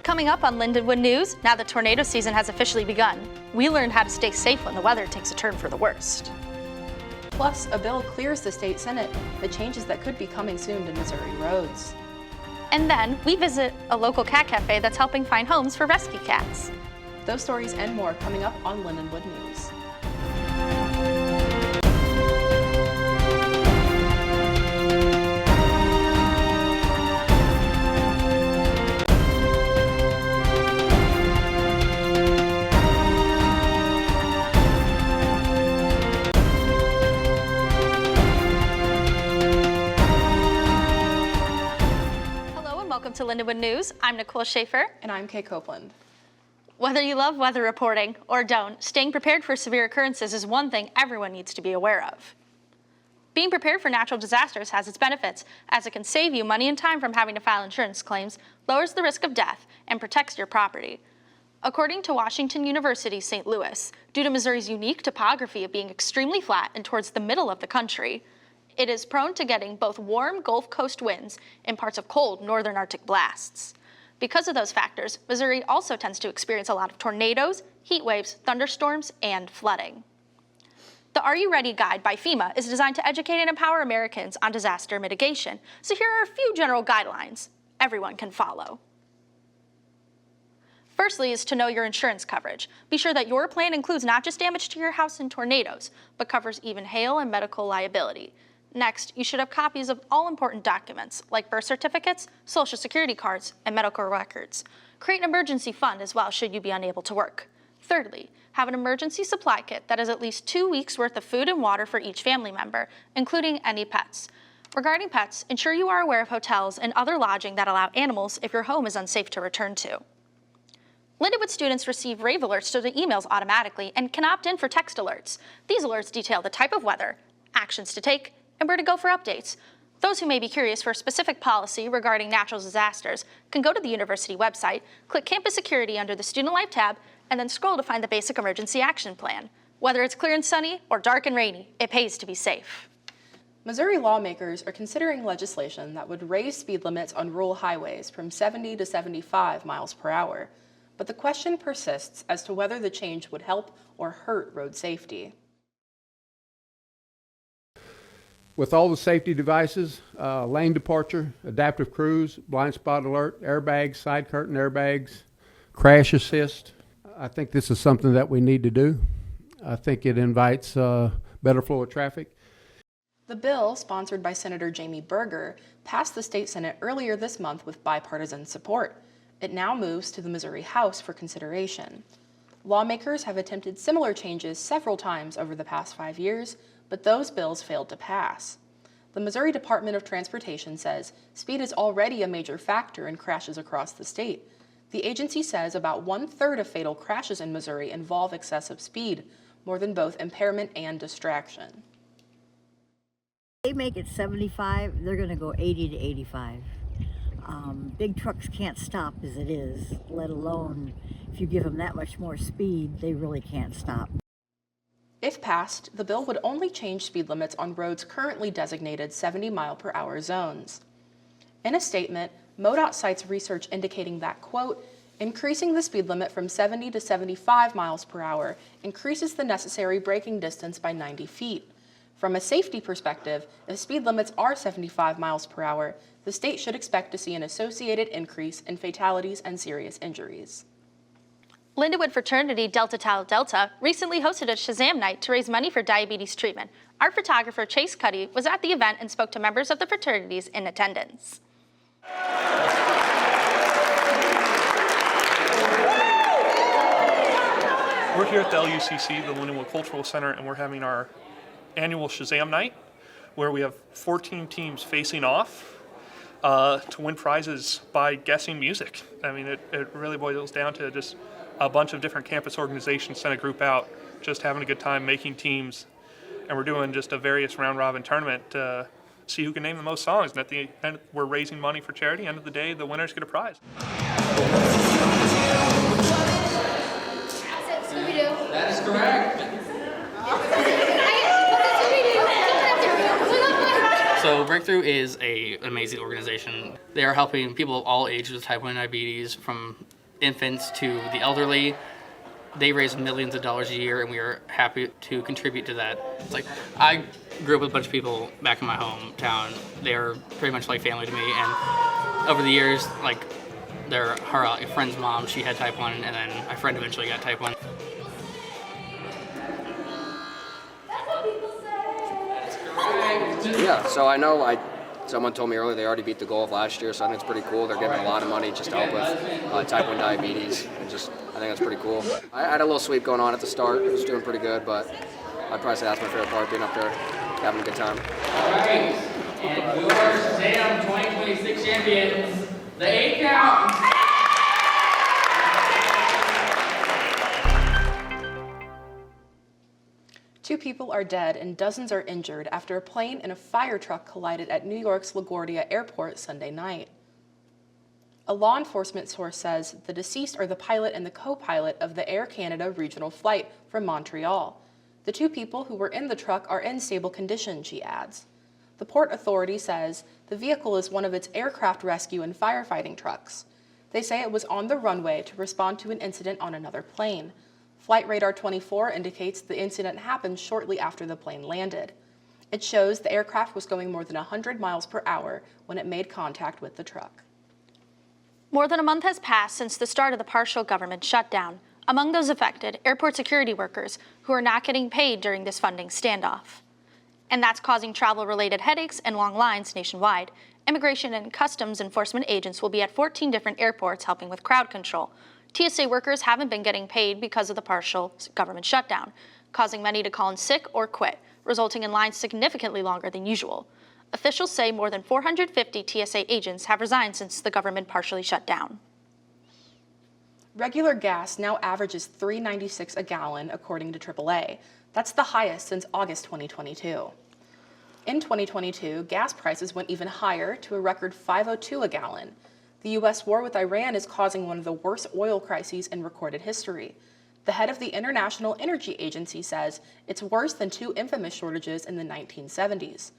Coming up on Lindenwood News, now the tornado season has officially begun. We learned how to stay safe when the weather takes a turn for the worst. Plus, a bill clears the state Senate, the changes that could be coming soon to Missouri roads. And then we visit a local cat cafe that's helping find homes for rescue cats. Those stories and more coming up on Lindenwood News. Welcome to Lindenwood News. I'm Nicole Schaefer. And I'm Kay Copeland. Whether you love weather reporting or don't, staying prepared for severe occurrences is one thing everyone needs to be aware of. Being prepared for natural disasters has its benefits, as it can save you money and time from having to file insurance claims, lowers the risk of death, and protects your property. According to Washington University, St. Louis, due to Missouri's unique topography of being extremely flat and towards the middle of the country, it is prone to getting both warm Gulf Coast winds and parts of cold northern Arctic blasts. Because of those factors, Missouri also tends to experience a lot of tornadoes, heat waves, thunderstorms, and flooding. The Are You Ready guide by FEMA is designed to educate and empower Americans on disaster mitigation, so here are a few general guidelines everyone can follow. Firstly is to know your insurance coverage. Be sure that your plan includes not just damage to your house in tornadoes, but covers even hail and medical liability. Next, you should have copies of all important documents, like birth certificates, social security cards, and medical records. Create an emergency fund as well should you be unable to work. Thirdly, have an emergency supply kit that has at least 2 weeks worth of food and water for each family member, including any pets. Regarding pets, ensure you are aware of hotels and other lodging that allow animals if your home is unsafe to return to. Lindenwood students receive rave alerts to their emails automatically and can opt in for text alerts. These alerts detail the type of weather, actions to take, and where to go for updates. Those who may be curious for a specific policy regarding natural disasters can go to the university website, click Campus Security under the Student Life tab, and then scroll to find the Basic Emergency Action Plan. Whether it's clear and sunny or dark and rainy, it pays to be safe. Missouri lawmakers are considering legislation that would raise speed limits on rural highways from 70 to 75 miles per hour. But the question persists as to whether the change would help or hurt road safety. With all the safety devices, lane departure, adaptive cruise, blind spot alert, airbags, side curtain airbags, crash assist, I think this is something that we need to do. I think it invites better flow of traffic. The bill, sponsored by Senator Jamie Berger, passed the state Senate earlier this month with bipartisan support. It now moves to the Missouri House for consideration. Lawmakers have attempted similar changes several times over the past 5 years, but those bills failed to pass. The Missouri Department of Transportation says speed is already a major factor in crashes across the state. The agency says about 1/3 of fatal crashes in Missouri involve excessive speed, more than both impairment and distraction. They make it 75, they're going to go 80 to 85. Big trucks can't stop as it is, let alone if you give them that much more speed, they really can't stop. If passed, the bill would only change speed limits on roads currently designated 70-mile-per-hour zones. In a statement, MoDOT cites research indicating that, quote, increasing the speed limit from 70 to 75 miles per hour increases the necessary braking distance by 90 feet. From a safety perspective, if speed limits are 75 miles per hour, the state should expect to see an associated increase in fatalities and serious injuries. Lindenwood fraternity Delta Tau Delta recently hosted a Shazam night to raise money for diabetes treatment. Art photographer Chase Cuddy was at the event and spoke to members of the fraternities in attendance. We're here at the LUCC, the Lindenwood Cultural Center, and we're having our annual Shazam night where we have 14 teams facing off to win prizes by guessing music. I mean, it really boils down to just a bunch of different campus organizations sent a group out, just having a good time, making teams, and we're doing just a various round-robin tournament to see who can name the most songs. And at the end, we're raising money for charity. End of the day, the winners get a prize. That is correct. So Breakthrough is an amazing organization. They are helping people of all ages with type 1 diabetes, from infants to the elderly. They raise millions of dollars a year, and we are happy to contribute to that. It's like, I grew up with a bunch of people back in my hometown. They're pretty much like family to me, and over the years, like, her friend's mom, she had type 1, and then my friend eventually got type 1. Yeah, so I know someone told me earlier they already beat the goal of last year, so I think it's pretty cool. They're giving a lot of money just to help with type 1 diabetes, and I think that's pretty cool. I had a little sweep going on at the start. It was doing pretty good, but I'd probably say that's my favorite part, being up there, having a good time. All right, and your Shazam 2026 champions, the 8 count. Two people are dead and dozens are injured after a plane and a fire truck collided at New York's LaGuardia Airport Sunday night. A law enforcement source says the deceased are the pilot and the co-pilot of the Air Canada regional flight from Montreal. The two people who were in the truck are in stable condition, she adds. The Port Authority says the vehicle is one of its aircraft rescue and firefighting trucks. They say it was on the runway to respond to an incident on another plane. Flight Radar 24 indicates the incident happened shortly after the plane landed. It shows the aircraft was going more than 100 miles per hour when it made contact with the truck. More than a month has passed since the start of the partial government shutdown. Among those affected, airport security workers who are not getting paid during this funding standoff. And that's causing travel-related headaches and long lines nationwide. Immigration and Customs Enforcement agents will be at 14 different airports helping with crowd control. TSA workers haven't been getting paid because of the partial government shutdown, causing many to call in sick or quit, resulting in lines significantly longer than usual. Officials say more than 450 TSA agents have resigned since the government partially shut down. Regular gas now averages $3.96 a gallon, according to AAA. That's the highest since August 2022. In 2022, gas prices went even higher to a record $5.02 a gallon. The U.S. war with Iran is causing one of the worst oil crises in recorded history. The head of the International Energy Agency says it's worse than two infamous shortages in the 1970s.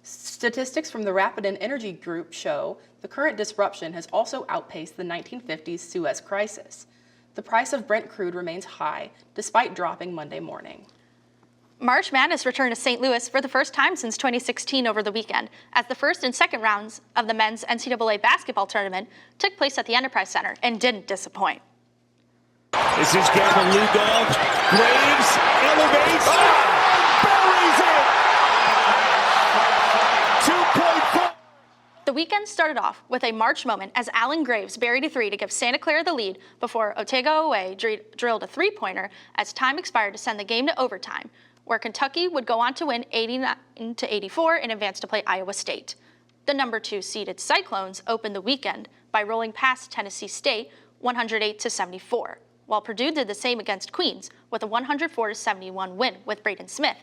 Statistics from the Rapidan Energy Group show the current disruption has also outpaced the 1950s Suez crisis. The price of Brent crude remains high, despite dropping Monday morning. March Madness returned to St. Louis for the first time since 2016 over the weekend, as the first and second rounds of the men's NCAA basketball tournament took place at the Enterprise Center and didn't disappoint. This is Gavin Lugov. Graves elevates. Buries it! 2.4. The weekend started off with a March moment as Allen Graves buried a three to give Santa Clara the lead before Otega Away drilled a three-pointer as time expired to send the game to overtime, where Kentucky would go on to win 89-84 and advance to play Iowa State. The number 2 seeded Cyclones opened the weekend by rolling past Tennessee State 108-74, while Purdue did the same against Queens with a 104-71 win with Braden Smith,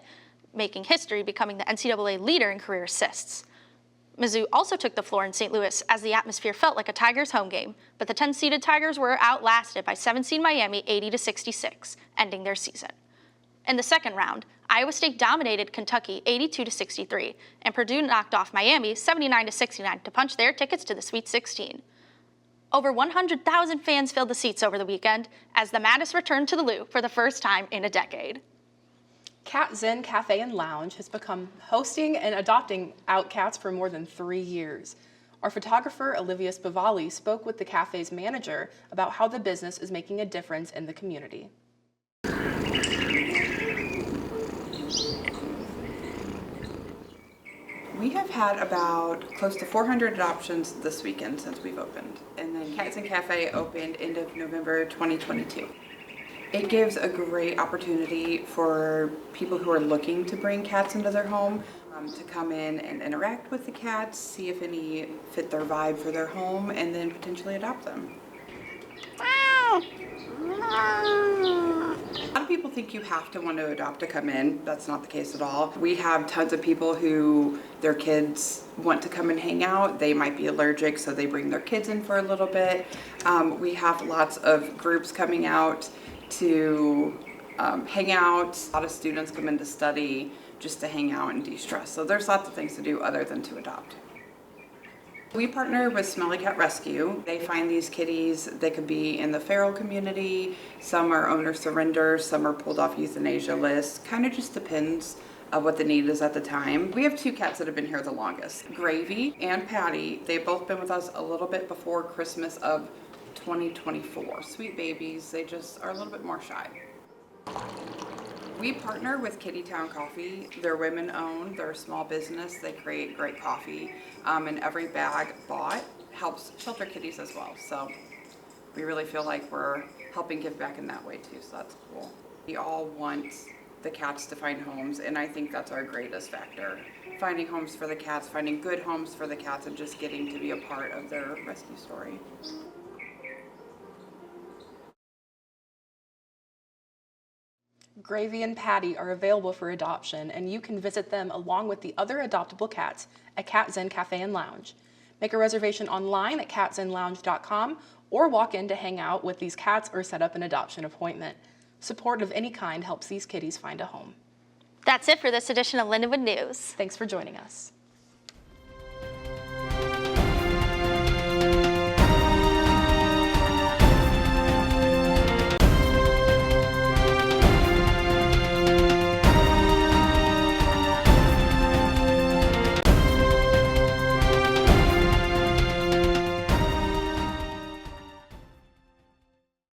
making history, becoming the NCAA leader in career assists. Mizzou also took the floor in St. Louis as the atmosphere felt like a Tigers home game, but the 10-seeded Tigers were outlasted by 7-seed Miami 80-66, ending their season. In the second round, Iowa State dominated Kentucky 82-63, and Purdue knocked off Miami 79-69 to punch their tickets to the Sweet 16. Over 100,000 fans filled the seats over the weekend as the Madness returned to the Lou for the first time in a decade. Cat Zen Cafe and Lounge has become hosting and adopting Outcats for more than 3 years. Our photographer Olivia Spivali spoke with the cafe's manager about how the business is making a difference in the community. We have had about close to 400 adoptions this weekend since we've opened. And then Cats and Cafe opened end of November 2022. It gives a great opportunity for people who are looking to bring cats into their home to come in and interact with the cats, see if any fit their vibe for their home, and then potentially adopt them. A lot of people think you have to want to adopt to come in. That's not the case at all. We have tons of people who their kids want to come and hang out. They might be allergic, so they bring their kids in for a little bit. We have lots of groups coming out to hang out. A lot of students come in to study just to hang out and de-stress. So there's lots of things to do other than to adopt. We partner with Smelly Cat Rescue. They find these kitties. They could be in the feral community. Some are owner surrender. Some are pulled off euthanasia lists. Kind of just depends of what the need is at the time. We have 2 cats that have been here the longest. Gravy and Patty, they've both been with us a little bit before Christmas of 2024. Sweet babies, they just are a little bit more shy. We partner with Kitty Town Coffee. They're women owned, they're a small business, they create great coffee. And every bag bought helps shelter kitties as well. So we really feel like we're helping give back in that way too, so that's cool. We all want the cats to find homes, and I think that's our greatest factor. Finding homes for the cats, finding good homes for the cats, and just getting to be a part of their rescue story. Gravy and Patty are available for adoption, and you can visit them along with the other adoptable cats at Cat Zen Cafe and Lounge. Make a reservation online at catzenlounge.com or walk in to hang out with these cats or set up an adoption appointment. Support of any kind helps these kitties find a home. That's it for this edition of Lindenwood News. Thanks for joining us.